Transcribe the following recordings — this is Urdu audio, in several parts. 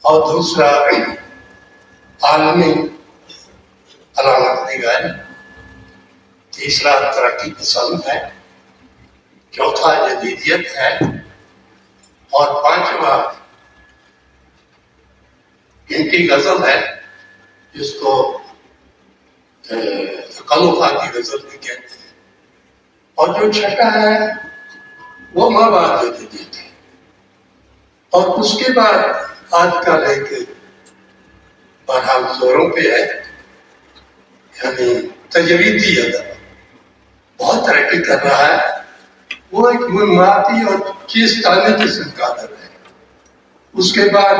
اور دوسرا عالمی علامت نگاری، تیسرا ترقی پسند ہے، چوتھا جدیدیت ہے، اور پانچواں ان کی غزل ہے جس کو تکلفاتی غزل بھی کہتے ہیں، اور جو چھٹا ہے وہ مابعد جدیدیت ہے، اور اس کے بعد آج کل ایک بہرحال زوروں پہ ہے، یعنی تجریدی ادب بہت ترقی کر رہا ہے، وہ ایک منماتی اور چیزتانی قسم کا ادب ہے۔ اس کے بعد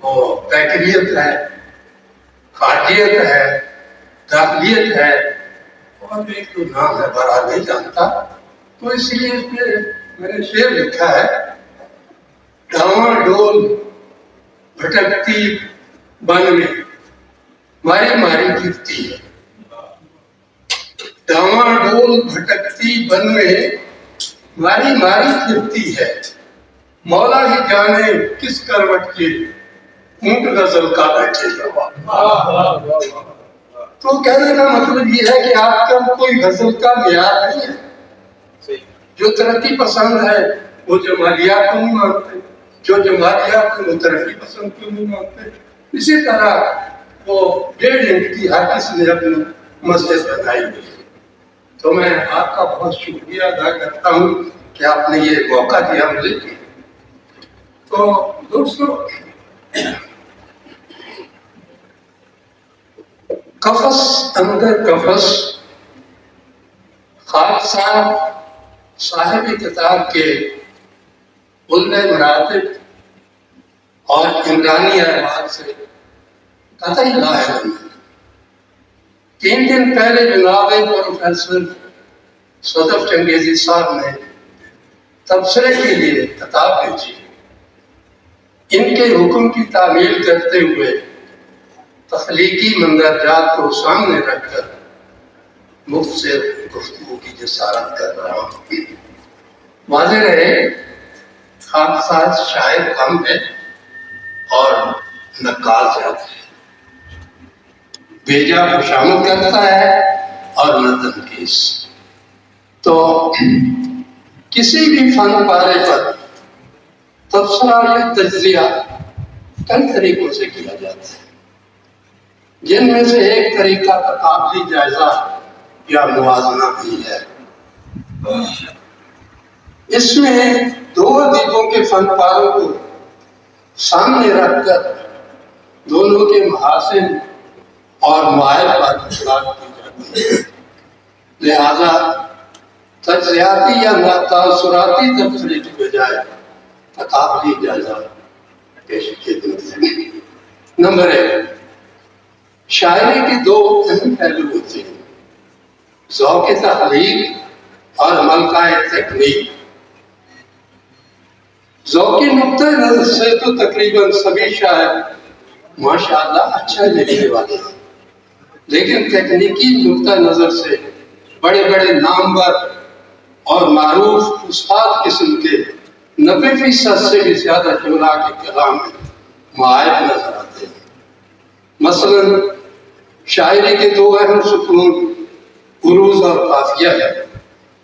وہ پیکریت ہے، خارجیت ہے، داخلیت ہے، اور ایک تو نام ہے بڑا نہیں جانتا، تو اس لیے اس میں نے شعر لکھا ہے، ڈاواں ڈول بھٹکتی بن میں ماری ماری پھرتی ہے، ڈاواں ڈول بھٹکتی بن میں ماری ماری پھرتی ہے، مولا ہی جانے کس کروٹ کے اونٹ غزل کا بیٹھے گا۔ تو کہنے کا مطلب یہ ہے کہ آپ کا کوئی غزل کا معیار نہیں ہے، جو ترقی پسند ہے وہ جمالیات کو نہیں مانتے، جو جمالیات کو وہ ترقی پسند کو نہیں مانتے، اسی طرح وہ 1.5 انچ کی ہر کسی نے اپنی مسجد بنائی ہوئی ہے۔ تو میں آپ کا بہت شکریہ ادا کرتا ہوں کہ آپ نے یہ موقع دیا مجھے۔ تو دوستو، قفس اندرقفس خاکسار صاحب کتاب کے علم مراتب اور عمرانی اعمال سے قطعی لا علم ہے۔ 3 دن پہلے جناب پروفیسر صدف چنگیزی صاحب نے تبصرے کے لیے کتاب بھیجی، ان کے حکم کی تعمیل کرتے ہوئے تخلیقی مندرجات کو سامنے رکھ کر مفت سے گفتگو کی جسارت کر رہا ہوں۔ واضح رہے، خاکسار شاعر کم ہے اور نقال زیادہ ہے، بیجا خوشامد کرتا ہے اور نہ تنقیص۔ تو کسی بھی فن پارے پر تبصرہ یا تجزیہ کئی طریقوں سے کیا جاتا ہے، جن میں سے ایک طریقہ تقابلی جائزہ یا موازنہ بھی ہے۔ اس میں 2 ادیبوں کے فن پاروں کو سامنے رکھ کر دونوں کے محاسن اور معائب پر اطلاق کی جاتی ہے، لہذا تجزیاتی یا تاثراتی تبصرے کی بجائے تقابلی جائزہ پیش خدمت ہے۔ نمبر 1، شاعری کے 2 اہم پہلو ہوتے ہیں، ذوق تخلیق اور ملکہ تکنیک۔ ذوقی نقطۂ نظر سے تو تقریباً سبھی شاعر ماشاءاللہ اچھا لکھنے والے ہیں، لیکن تکنیکی نقطۂ نظر سے بڑے بڑے نامور اور معروف استاد قسم کے 90% سے بھی زیادہ شعراء کے کلام میں معائب نظر آتے ہیں۔ مثلاً شاعری کے 2 اہم ستون عروض اور قافیہ ہے۔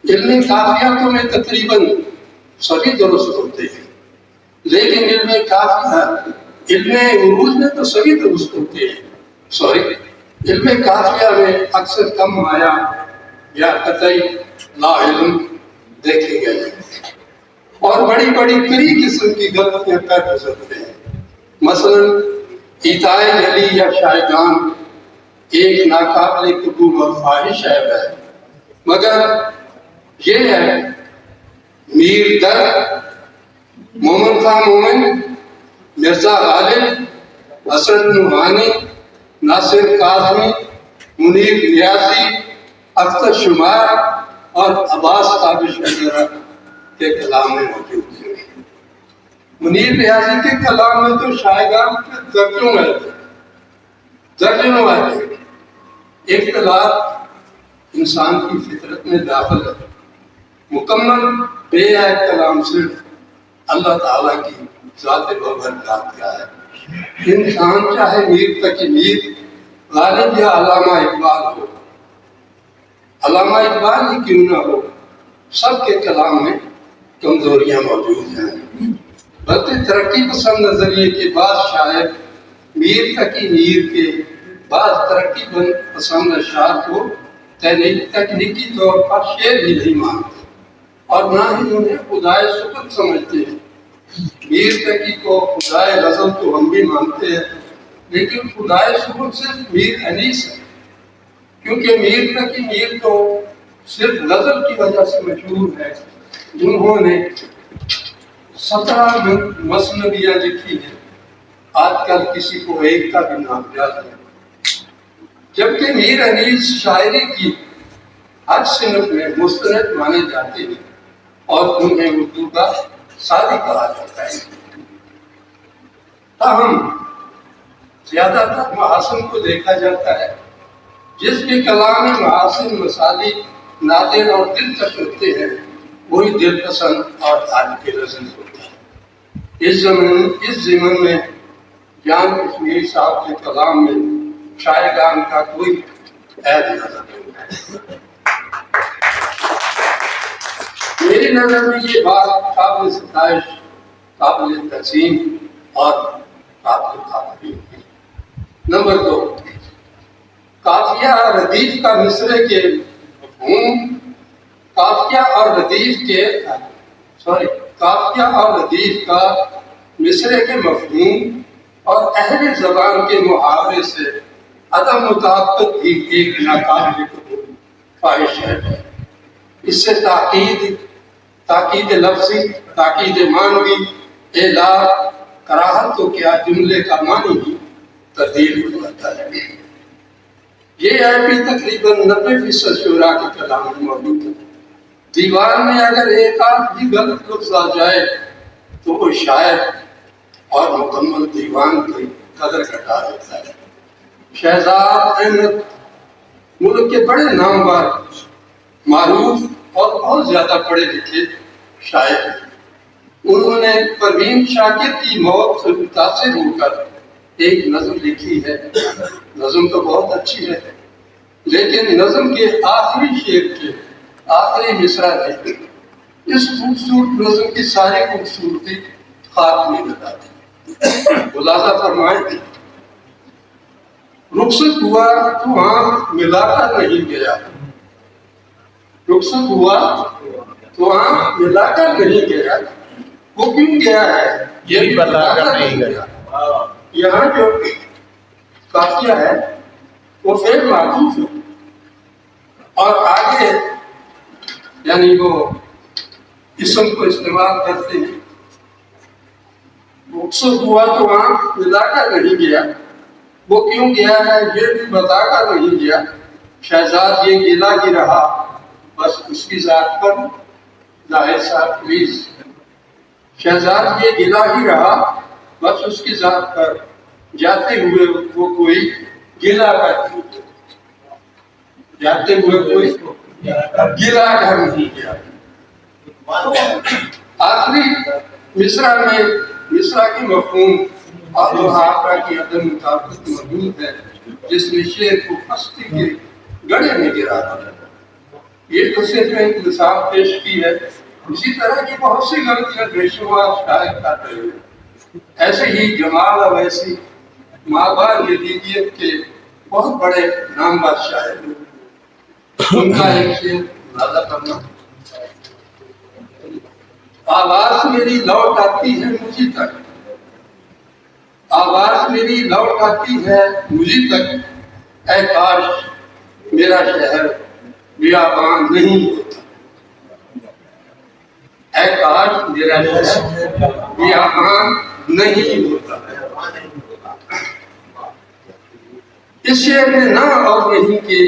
علمی قافیاتوں میں تقریباً سبھی درست ہوتے ہیں، لیکن علم عروض میں تو سبھی درست ہوتے ہیں، علم قافیہ میں اکثر کم مایا یا قطعی لا علم دیکھے گئے ہیں، اور بڑی بڑی کئی قسم کی غلطیاں کر گزرتے ہیں۔ مثلاً ایتائے جلی یا شائگان ایک ناقابل قبول اور فاحش عیب ہے، مگر یہ ہے میر در، مومن خان مومن، مرزا غالب، حسن نوحانی، ناصر کاظمی، منیر نیازی، اختر شمار اور عباس تابش وغیرہ کے کلام میں موجود ہیں۔ منیر نیازی کے کلام میں تو شائگان کے درجنوں آتے ہیں۔ اختلاف انسان کی فطرت میں داخل ہے، مکمل بے عیب کلام صرف اللہ تعالیٰ کی ذات برکات کا ہے۔ انسان چاہے میر تک میر غالب یا علامہ اقبال ہو، علامہ اقبال ہی کیوں نہ ہو، سب کے کلام میں کمزوریاں موجود ہیں، بلکہ ترقی پسند نظریے کے بعض شاعر میر تک میر کے بعض ترقی پسند اشعار کو تکنیکی طور پر شعر بھی نہیں مانتے اور نہ ہی انہیں خدائے سکت سمجھتے ہیں۔ میر تقی کو خدائے غزل تو ہم بھی مانتے ہیں، لیکن خدائے سکت صرف میر انیس ہے، کیونکہ میر تقی میر تو صرف غزل کی وجہ سے مشہور ہے۔ انہوں نے 17 مثنویاں لکھی ہیں، آج کل کسی کو ایک کا بھی نام یاد ہے، جبکہ میر انیس شاعری کی ہر صنف میں مستند مانے جاتے ہیں اور انہیں اردو کا سادی کہا جاتا ہے۔ تاہم زیادہ تر محاسن کو دیکھا جاتا ہے، جس کے کلام میں محاسن مسالی نادر اور دلکش ہوتے ہیں، وہی دل پسند اور عالم کے لذیذ ہوتا ہے۔ اس ضمن میں جان کشمیری صاحب کے کلام میں شاعران کا کوئی عیب نظر نہیں ہے۔ میری نظر میں یہ بات قابل ستائش، قابل تحسین اور قابل تعریف ہے۔ نمبر 2، قافیہ اور ردیف کا مصرے کے مفہوم، قافیہ اور ردیف کا مصرے کے مفہوم اور اہل زبان کے محاورے سے عدم مطابقت بھی ایک ناقابل قبول خواہش ہے۔ اس سے تاکید لفظی، تاکید معنوی، اعلان، کراہت تو کیا جملے کا معنی ہی تبدیل ہو جاتا ہے۔ یہ ہے بھی تقریباً 90% شعراء کے کلام میں موجود ہے۔ دیوان میں اگر ایک آدھ بھی غلط لفظ آ جائے تو وہ شاعر اور مکمل دیوان کی قدر گھٹا دیتا ہے۔ شہزاد احمد ملک کے بڑے نامور، معروف اور بہت زیادہ پڑھے لکھے شاعر ہیں۔ انہوں نے پروین شاکر کی موت سے متاثر ہو کر ایک نظم لکھی ہے۔ نظم تو بہت اچھی ہے، لیکن نظم کے آخری شعر کے آخری مصرع میں اس خوبصورت نظم کی ساری خوبصورتی خاک میں ملا دی۔ خلاصہ فرمائیں، رخصت ہوا تو آنکھ ملا کر نہیں گیا، رخصت ہوا تو آنکھ ملا کر نہیں گیا، وہ کیوں گیا ہے یہ بھی بتا کر نہیں گیا۔ یہاں جو قافیہ ہے وہ فعل معطوف ہے اور آگے یعنی وہ اسم کو استعمال کرتے ہیں۔ رخصت ہوا تو آنکھ ملا کر نہیں گیا، وہ کیوں گیا ہے یہ بھی بتا کر نہیں گیا، شہزاد یہ گلہ ہی رہا بس اس کی ذات پر، ظاہر صاحب پلیز، شہزاد یہ گلہ ہی رہا بس اس کی ذات پر، جاتے ہوئے وہ کوئی گلہ کرتی، جاتے ہوئے کوئی گلہ کر نہیں گیا۔ آخری مصرع میں مصرع کی مفہوم اور محاورہ کی عدم مطابقت موجود ہے، جس نے شعر کو پستی کے گڑھے میں گرا دیا۔ یہ تو صرف ایک مثال پیش کی ہے، اسی طرح کی بہت سی غلطیاں بے شمار شاعر کر رہے ہیں۔ ایسے ہی جمال اویسی مابعد جدیدیت کے بہت بڑے نامور شاعر ہیں۔ ان کا ایک شعر ملاحظہ کرنا، آواز میری لوٹ آتی ہے مجھے تک، آواز میری لوٹ آتی ہے مجھے تک، اے کاش میرا شہر بیابان نہیں ہوتا، اے کاش میرا شہر بیابان نہیں ہوتا۔ اس شعر میں نہ اور نہیں کے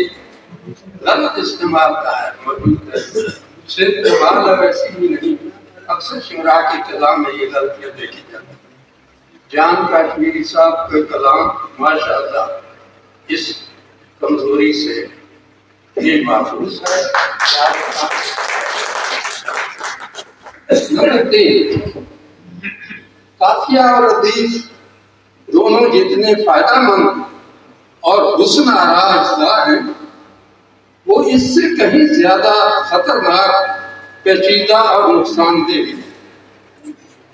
غلط استعمال کا ہے موجود ہے۔ صرف جمال اویسی ہی نہیں، اکثر شعراء کے کلام میں یہ غلطیاں دیکھی جاتی ہیں۔ جان کاشمیری صاحب کا کلام ماشاءاللہ اس کمزوری سے یہ محفوظ ہے۔ نمبر 3، قافیہ اور ردیف دونوں جتنے فائدہ مند اور حسن آراء اجزاء ہیں، وہ اس سے کہیں زیادہ خطرناک، پیچیدہ اور نقصان دہ بھی ہیں۔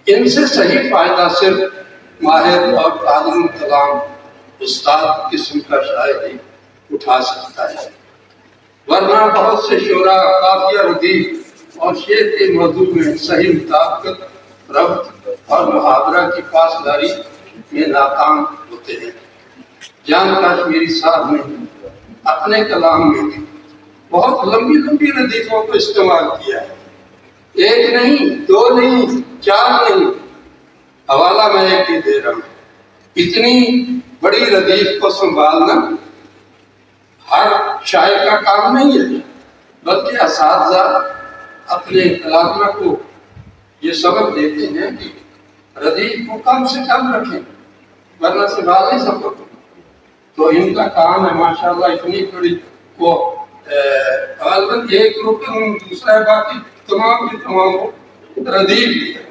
ان سے صحیح فائدہ صرف ماہر اور قادر کلام استاد قسم کا شاعر ہی اٹھا سکتا ہے، ورنہ بہت سے شعراء قافیہ ردیف اور شعر کے موضوع میں صحیح مطابقت، ربط اور محاورہ کی پاسداری میں ناکام ہوتے ہیں۔ جان کاشمیری صاحب نے اپنے کلام میں بہت لمبی لمبی ردیفوں کو استعمال کیا ہے، ایک نہیں، دو نہیں، چار نہیں، حوالہ میں ایک ہی دے رہا ہوں۔ اتنی بڑی ردیف کو سنبھالنا ہر شاعر کا کام نہیں ہے، بلکہ اساتذہ اپنے تلازمہ کو یہ سبق دیتے ہیں کہ ردیف کو کم سے کم رکھیں، ورنہ سنبھال نہیں سکتے۔ تو ان کا کام ہے ماشاءاللہ اتنی بڑی، وہ غالباً ایک رکن دوسرا ہے، باقی تمام کے تمام ردیف بھی ہے۔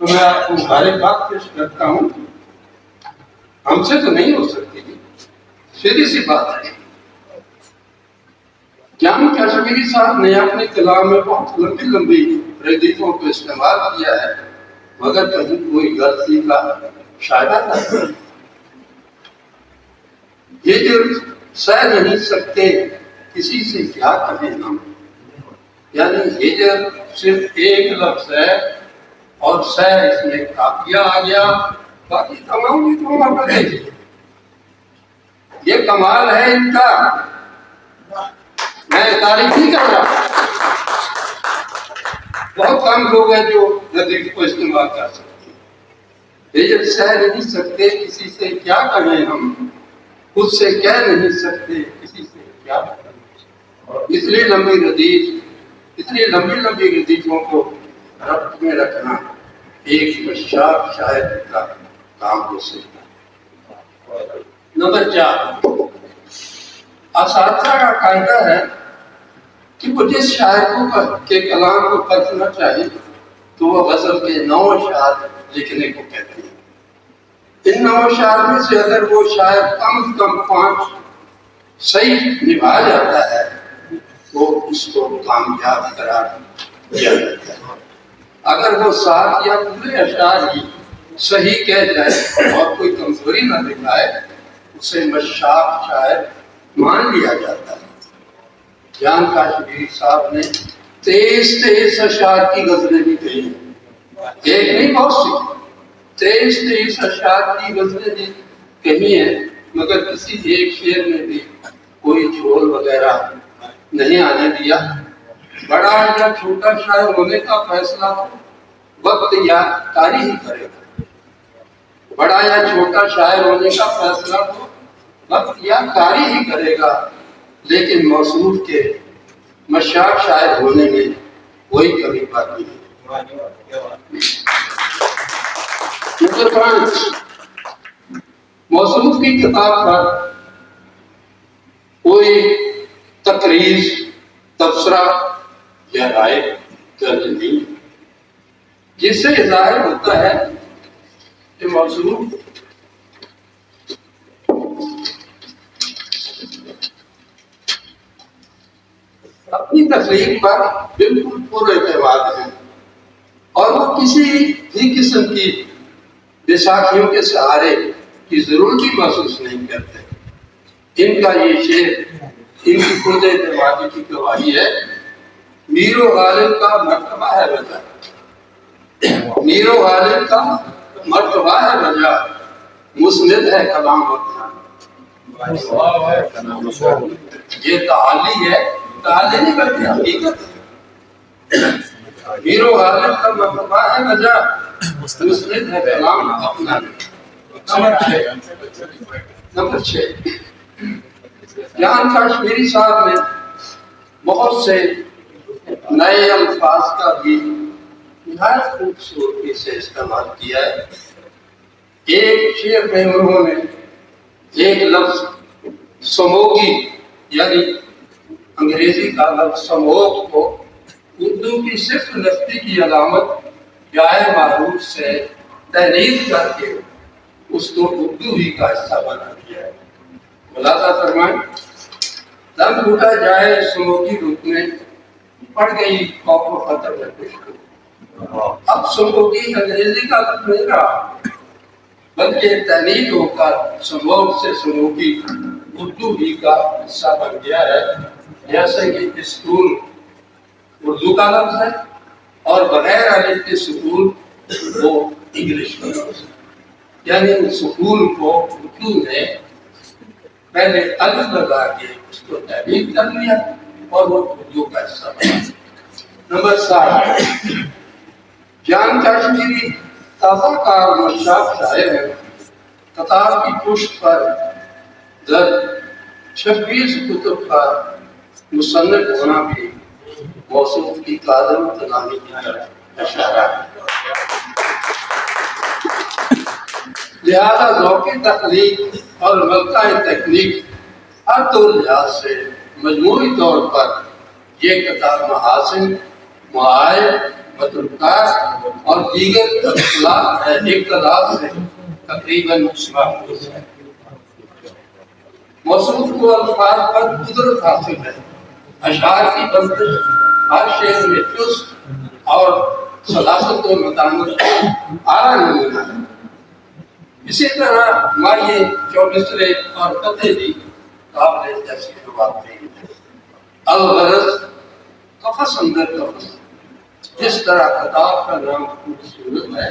تو میں آپ کو مبارکباد پیش کرتا ہوں، ہم سے تو نہیں ہو سکتی، سیدھی سی بات ہے۔ جان کاشمیری صاحب نے اپنے کلام میں بہت لمبی لمبی ردیفوں کو استعمال کیا ہے، مگر کہیں کوئی غلطی کا شائبہ نہیں۔ یہ جو سہ نہیں سکتے کسی سے کیا کہیں ہم، یعنی یہ جو صرف ایک لفظ ہے اور سہ اس میں قافیہ آ گیا، باقی تمام کی تمام پر دیکھیے، یہ کمال ہے ان کا، میں تعریف نہیں کر رہا۔ بہت کم لوگ ہیں جو ردیف کو استعمال کر سکتے ہیں۔ یہ جب سہ نہیں سکتے کسی سے کیا کہیں ہم، خود سے کہہ نہیں سکتے کسی سے کیا کہیں۔ اتنی لمبی لمبی ردیفوں کو ربط میں رکھنا ایک مشاق شاعر کا کام ہو سکتا ہے۔ نمبر 4، اساتذہ کا قاعدہ ہے کہ وہ جس شاعر کے کلام کو پڑھنا چاہے تو وہ غزل کے 9 اشعار لکھنے کو کہتے ہیں۔ ان 9 اشعار میں سے اگر وہ شاعر کم از کم 5 صحیح نبھا جاتا ہے تو اس کو کامیاب قرار دیا جاتا ہے۔ اگر وہ 7 یا پورے اشعار ہی صحیح کہہ جائے اور کوئی کمزوری نہ دکھائے، اسے مشاق شاعر مان لیا جاتا ہے۔ جان کاشمیری صاحب نے 23 اشعار کی غزلیں بھی کہی ہیں، ایک نہیں بہت سی، 23 اشعار کی غزلیں بھی کہی ہیں، مگر کسی ایک شعر میں بھی کوئی جھول وغیرہ نہیں آنے دیا۔ بڑا یا چھوٹا شاعر ہونے کا فیصلہ وقت یا قاری ہی کرے گا، بڑا یا چھوٹا شاعر ہونے کا فیصلہ وقت یا قاری ہی کرے گا، لیکن موصوف کے مشاق شاعر ہونے میں کوئی کمی باقی نہیں۔ موصوف کی کتاب پر کوئی تقریر، تبصرہ یا رائے درج نہیں، جس سے ظاہر ہوتا ہے کہ موصوف اپنی تخلیق پر بالکل پورا اعتماد ہے اور وہ کسی بھی قسم کی بیساکھیوں کے سہارے کی ضرورت ہی محسوس نہیں کرتے۔ ان کا یہ شعر ان کی خود اعتمادی کی گواہی ہے۔ میر و غالب کا مرتبہ ہے وجہ، میر و غالب کا مرتبہ ہے وجہ، مسند ہے کلام اپنا۔ یہ تعالی ہے، تعالی نہیں بلکہ حقیقت ہے۔ میر و غالب کا مرتبہ ہے وجہ، مسند ہے کلام اپنا۔ نمبر 6، جان کاشمیری صاحب نے بہت سے نئے الفاظ کا بھی نہایت خوبصورتی سے استعمال کیا ہے۔ ایک شعر میں انہوں نے ایک لفظ سموگی یعنی انگریزی کا لفظ سموگ کو اردو کی صرف نفی کی علامت جائے معروف سے تحریر کر کے اس کو اردو ہی کا حصہ بنا دیا ہے۔ ملاحظہ فرمائیں، دم گھٹا جائے سمو کی رت میں، پڑ گئی خوف و خطر میں خوشبو۔ اب سمو کی انگریزی کا لفظ نہیں رہا، بلکہ تحریر ہو کر سموگ سے سمو کی اردو ہی کا حصہ بن گیا ہے۔ جیسے کہ اسکول اردو کا لفظ ہے اور بغیر الف کے سکول وہ انگلش کا لفظ ہے، یعنی سکول کو اردو نے پہلے الف لگا کے اس کو تحریر کر لیا اور وہ اردو کا حصہ بنا۔ نمبر 7، جان کاشمیری تازہ کار مشتاق شاعر ہے۔ کتاب کی پشت پر درج 26 کتب کا مصنف ہونا بھی موصوف کی قادر تنامی کی طرف اشارہ ہے۔ لہذا ذوق تخلیق اور ملکہ تکنیک ہر دو لحاظ سے مجموعی طور پر یہ کتاب محاسن، معائب، متروکات اور دیگر اختلاف سے تقریباً محفوظ ہے۔ موصوف کو الفاظ پر قدرت حاصل ہے، اشعار کی بندش ہر شعر میں چست اور سلاست و متانت کا اعلیٰ نمونہ ہے۔ اسی طرح مائع چوبسرے اور قطعے بھی قابل تحسین واقعی ہے۔ الغرض قفس اندر قفس، جس طرح کتاب کا نام خوبصورت ہے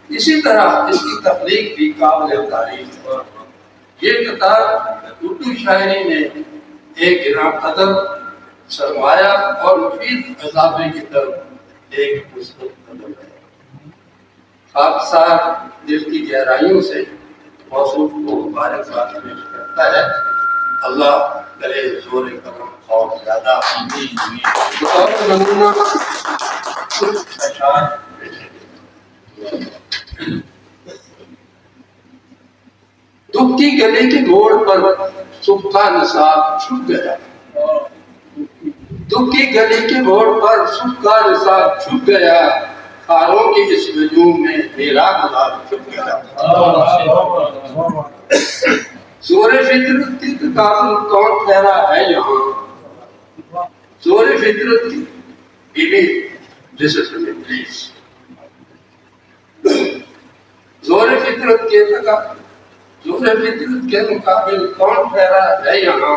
اسی طرح اس کی تخلیق بھی قابل تعریف ہے۔ یہ کتاب اردو شاعری میں ایک گراں قدر سرمایہ اور مفید اضافے کی طرف ایک مثبت قدم ہے۔ خاکسار دل کی گہرائیوں سے موصوف کو مبارکباد پیش کرتا ہے۔ اللہ کرے زور کرم اور زیادہ بطور نمونہ کچھ اشعار پیش ہے۔ دکھ کی گلی کے موڑ پر صبح کا نصاب چھپ گیا، دکھ کی گلی کے موڑ پر صبح کا نصاب چھپ گیا، خاروں کے اس ہجوم میں میرا گلاب چھپ گیا۔ زور فطرت کی تقابل کون ٹھہرا ہے یہاں، زور فطرت کی بیوی لسن می پلیز، زور فطرت کے زور فطرت کے مقابل کون ٹھہرا ہے یہاں،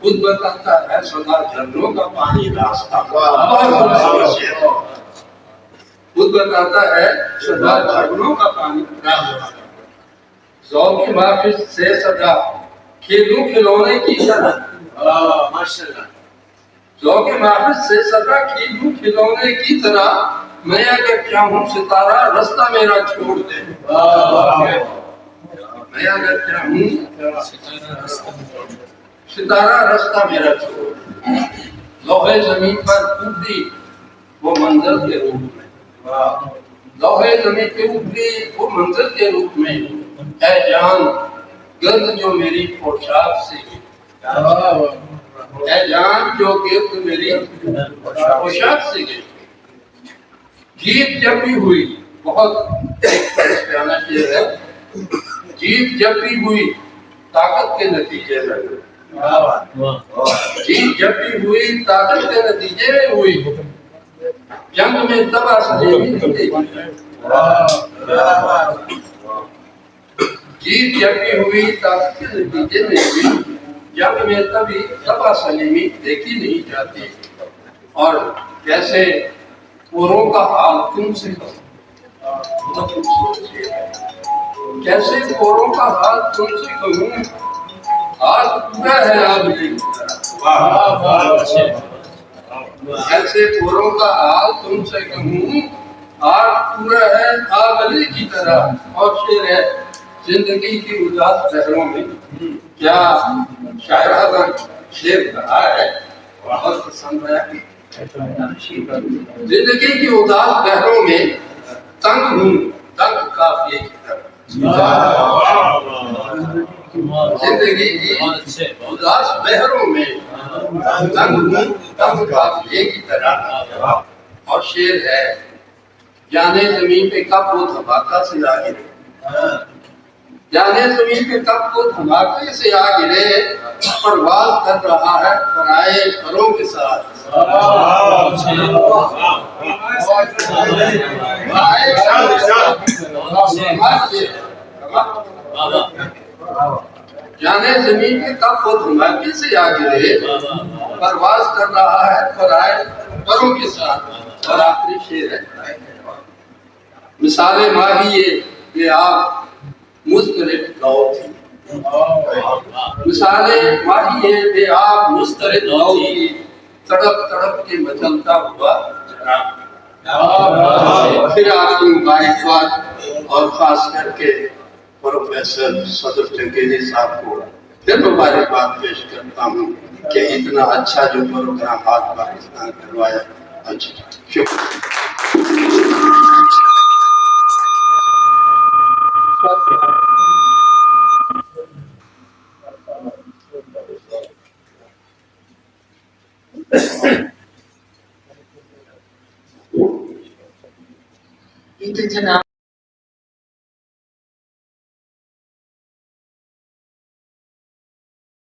خود بتاتا ہے سدا جھرنوں کا پانی راستہ، خود بتاتا ہے سدا جھرنوں کا پانی راستہ۔ ذوق ماخذ سے سدا کھیلوں کھلونے کی طرح، ماشاءاللہ، ذوق ماخذ سے سدا کھیلوں کھلونے کی طرح، میں اگر چاہوں ستارہ رستہ میرا چھوڑ دے، میں اگر چاہوں ستارہ رستہ میرا چھوڑ دے۔ لوح زمین پر ابری وہ منظر کے روپ میں، لوح زمین پہ ابری وہ منظر کے روپ میں، اے جان گرد جو میری پوشاک سے گئی، اے جان جو گرد میری پوشاک سے گئی۔ جیت جب بھی ہوئی، بہت ایک پیانہ شعر ہے، جیت جب بھی ہوئی طاقت کے نتیجے میں، جیت جب بھی ہوئی طاقت کے نتیجے میں ہوئی، جنگ میں تباہ سلیمی نہیں دیکھی، جیت جب بھی ہوئی طاقت کے نتیجے میں ہوئی، جنگ میں تبھی تباہ سلیمی دیکھی نہیں جاتی۔ اور کیسے پوروں کا حال تم سے کہوں، بہت خوبصورت شعر ہے، کیسے پوروں کا حال تم سے کہوں، آج پورا ہے آبلی کی طرح، کیسے پوروں کا حال تم سے کہوں، آج پورا ہے آبلی کی طرح۔ اور شعر ہے، زندگی کی اداس لہروں میں، کیا شاعرانہ شعر کہا ہے، بہت پسند ہے۔ زندگی کی اداس لہروں میں تنگ ہوں، تنگ قافیے کی طرح، زندگی کی اداس لہروں میں تنگ ہوں، تنگ قافیے کی طرح۔ اور شعر ہے، جانے زمین پہ کب وہ دھماکہ سے آ گرے، جانے زمین پہ کب وہ دھماکے سے آ گرے، پرواز کر رہا ہے پرائے پروں کے ساتھ۔ جانے زمین پہ کب وہ دھماکے سے آ گرے، پرواز کر رہا ہے پرائے پروں کے ساتھ۔ اور آخری شعر ہے، مثال ماہی بے آب مضطرب ناؤ تھی، مثال ماہی بے آب مضطرب ناؤ تھی، تڑپ تڑپ کے مچلتا ہوا جناب۔ پھر آپ کی مبارکباد اور خاص کر کے پروفیسر صدر چنگیزی صاحب کو پھر مبارکباد پیش کرتا ہوں کہ اتنا اچھا جو پروگرام آج پاکستان کروایا۔ اچھا شکریہ۔ یہ تو جناب